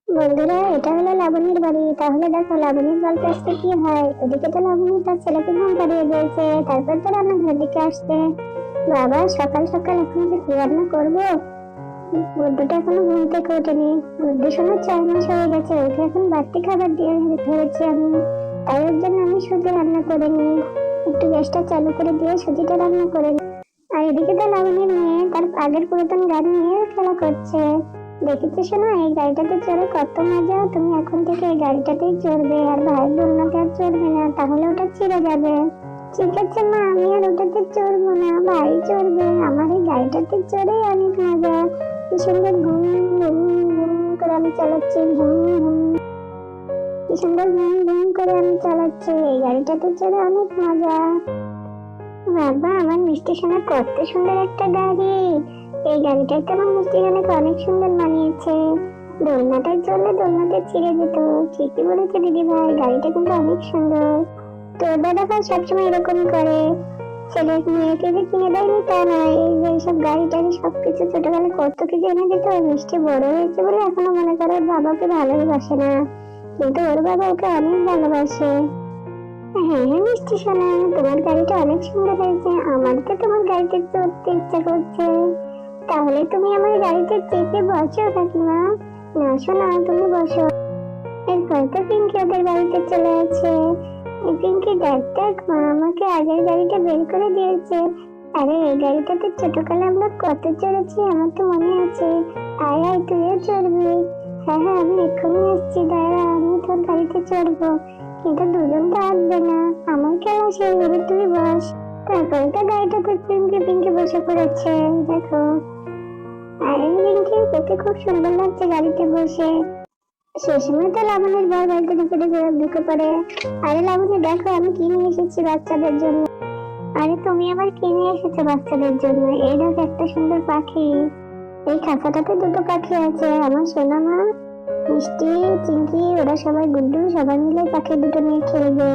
বন্ধুরা, এটা হলো লাবণীর বাড়ি। তাহলে দেখো লাবণীর গল্প আজকে কি হয়। ওদিকে তো লাবণী তার ছেলেকে ঘুম পাড়িয়ে দিয়েছে, তারপর তো রান্নাঘরের দিকে আসছে। বাবা, সকাল সকাল এখন যে কি রান্না করবো। বুদ্ধুটা এখনো ঘুম থেকে ওঠেনি। বুদ্ধু শোনার 4 মাস হয়ে গেছে, ওকে এখন বাড়তি খাবার দিয়ে ধরেছি আমি। তাই ওর জন্য আমি সুজি রান্না করে নিই। একটু গ্যাসটা চালু করে দিয়ে সুজিটা রান্না করে নিই। আর এদিকে তো লাবণীর মেয়ে তার আগের পুরাতন গাড়ি নিয়ে খেলা করছে। দেখেছি শোনো, এই গাড়িটাতে চড়ে কত মজা। তুমি এখন থেকে এই গাড়িটাতেই চড়বে, আর ভাই বলনাতে আর চড়বে না, তাহলে ওটা ছিঁড়ে যাবে। ঠিক আছে মা, আমি আর ওটাতে চড়বো না, ভাই চড়বে। আমার এই গাড়িটাতে চড়ে অনেক মজা। কি সুন্দর ঘুম ঘুম ঘুম করে আমি চালাচ্ছি, ঘুম ঘুম। কি সুন্দর ঘুম ঘুম করে আমি চালাচ্ছি, এই গাড়িটাতে চড়ে অনেক মজা। বাবা, আমার মিষ্টি সোনা কত সুন্দর একটা গাড়ি। এই গাড়িটাতে আমার মিষ্টি সোনাকে অনেক সুন্দর মানিয়েছে। দোলনাটার জন্য দোলনাটা ছিঁড়ে যেত। ঠিকই বলেছে দিদি ভাই, গাড়িটা কিন্তু অনেক সুন্দর। তোর দাদা ভাই সবসময় এরকম করে। ছেলে মেয়েকে যে কিনে দেয়নি তা নয়, এই যে সব গাড়ি টাড়ি সবকিছু ছোটবেলায় কত কিছু এনে দিত। মিষ্টি বড় হয়েছে বলে এখনো মনে করে ওর বাবাকে ভালোই বাসে না, কিন্তু ওর বাবা ওকে অনেক ভালোবাসে। হ্যাঁ হ্যাঁ মিষ্টি সোনা, তোমার গাড়িটা অনেক সুন্দর হয়েছে। আমার তো তোমার গাড়িতে চড়তে ইচ্ছা করছে। তাহলে তুমি আমার গাড়িতে চেপে বসো কাকিমা। না শোনা, তুমি বসো। এরপর তো পিঙ্কি ওদের বাড়িতে চলে আছে। এই পিঙ্কি, দেখ দেখ, মা আমাকে আগের গাড়িটা বের করে দিয়েছে। আরে এই গাড়িটাতে ছোটকালে আমরা কত চড়েছি, আমার তো মনে আছে। আয় আয়, তুইও চড়বি। হ্যাঁ হ্যাঁ, আমি এক্ষুনি আসছি, দাঁড়া, আমি তোর গাড়িতে চড়বো। কিন্তু দুজন তো আসবে না, আমার খেলা শেষ হবে, তুই বস। তারপরে তো গাড়িটাতে পিঙ্কি পিঙ্কি বসে পড়েছে, দেখো। আরে পিঙ্কি, তোকে খুব সুন্দর লাগছে গাড়িতে বসে। সে সময় তো লাবণীর বর বাড়িতে ঢুকে পড়ে। আরে লাবণী, দেখো আমি কি নিয়ে এসেছি বাচ্চাদের জন্য। আরে তুমি আবার কি নিয়ে এসেছো বাচ্চাদের জন্য? এই দেখো একটা সুন্দর পাখি। এই খাঁচাটাতে দুটো পাখি আছে, আমার সোনা মা মিষ্টি, চিঙ্কি, ওরা সবাই, গুড্ডু, সবাই মিলে পাখি দুটো নিয়ে খেলবে।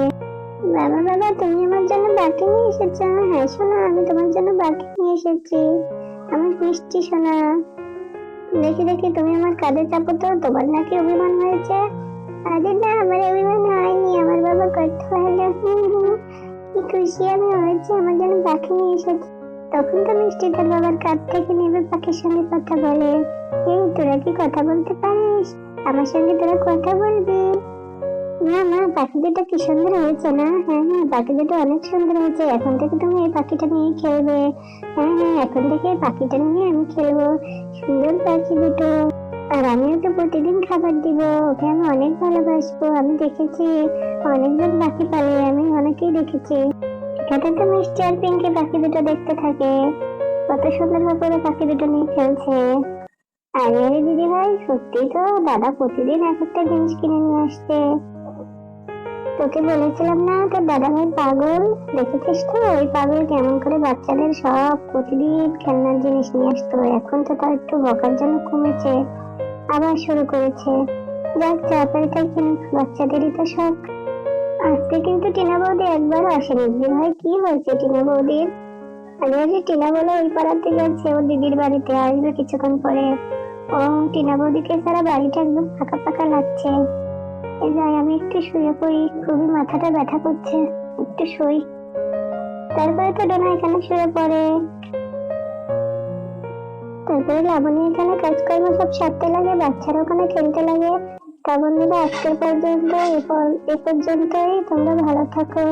বাবা বাবা, তুমি আমার জন্য বাটি নিয়ে এসেছো? হ্যাঁ সোনা, আমি তোমার জন্য বাটি নিয়ে এসেছি। আমার মিষ্টি সোনা, দেখি দেখি তুমি আমার কাঁধে চাপো তো, তোমার নাকি অভিমান হয়েছে। আরে না, আমার অভিমান হয়নি, আমার বাবা কত ভালো। কি খুশি আমি হয়েছে, আমার জন্য পাখি নিয়ে এসেছে। তখন তো মিষ্টি তার বাবার কাছ থেকে নেবে, পাখির সঙ্গে কথা বলে। এই তোরা কি কথা বলতে পারিস? আমার সঙ্গে তোরা কথা বলবি? না না, পাখি দুটো কি সুন্দর হয়েছে না? হ্যাঁ হ্যাঁ, পাখি দুটো অনেক সুন্দর হয়েছে। এখন থেকে তুমি এই পাখিটা নিয়ে খেলবে। হ্যাঁ হ্যাঁ, এখন থেকে এই পাখিটা নিয়ে আমি খেলবো। সুন্দর পাখি দুটো। আর আমি ওকে প্রতিদিন খাবার দিব, ওকে আমি অনেক ভালোবাসবো। আমি দেখেছি অনেকজন পাখি পালে, আমি অনেকেই দেখেছি। এখানে তো মিষ্টি আর পিঙ্কি পাখি দুটো দেখতে থাকে, কত সুন্দর ভাবে পাখি দুটো নিয়ে খেলছে। আরে আরে দিদি ভাই, সত্যি তো দাদা প্রতিদিন এক একটা জিনিস কিনে নিয়ে আসছে। তোকে বলেছিলাম না তোর দাদা ভাই পাগল? দেখেছিস তো ওই পাগল কেমন করে বাচ্চাদের সব প্রতিদিন খেলনার জিনিস নিয়ে আসতো। এখন তো তার একটু বকার জন্য কমেছে, আবার শুরু করেছে। যাক, তাড়াতাড়ি তাই কিনুক, বাচ্চাদেরই তো শখ। আজকে কিন্তু টিনা বৌদি একবার আসেনি। দিদি ভাই, কি হয়েছে টিনা বৌদির? আরে আরে, টিনা বলে ওই পাড়াতে গেছে ওর দিদির বাড়িতে, আসবে কিছুক্ষণ পরে। ও, টিনা বৌদিকে ছাড়া বাড়িটা একদম ফাঁকা ফাঁকা লাগছে। যাই, আমি একটু শুয়ে পড়ি, খুবই মাথাটা ব্যথা করছে, একটু শুই। তারপরে তো ডোনা এখানে শুয়ে পড়ে। তারপরে লাবণী এখানে কাজকর্ম সব সারতে লাগে, বাচ্চারা ওখানে খেলতে লাগে। তা বন্ধুরা, আজকের পর্যন্ত এ পর্যন্তই। তোমরা ভালো থাকো।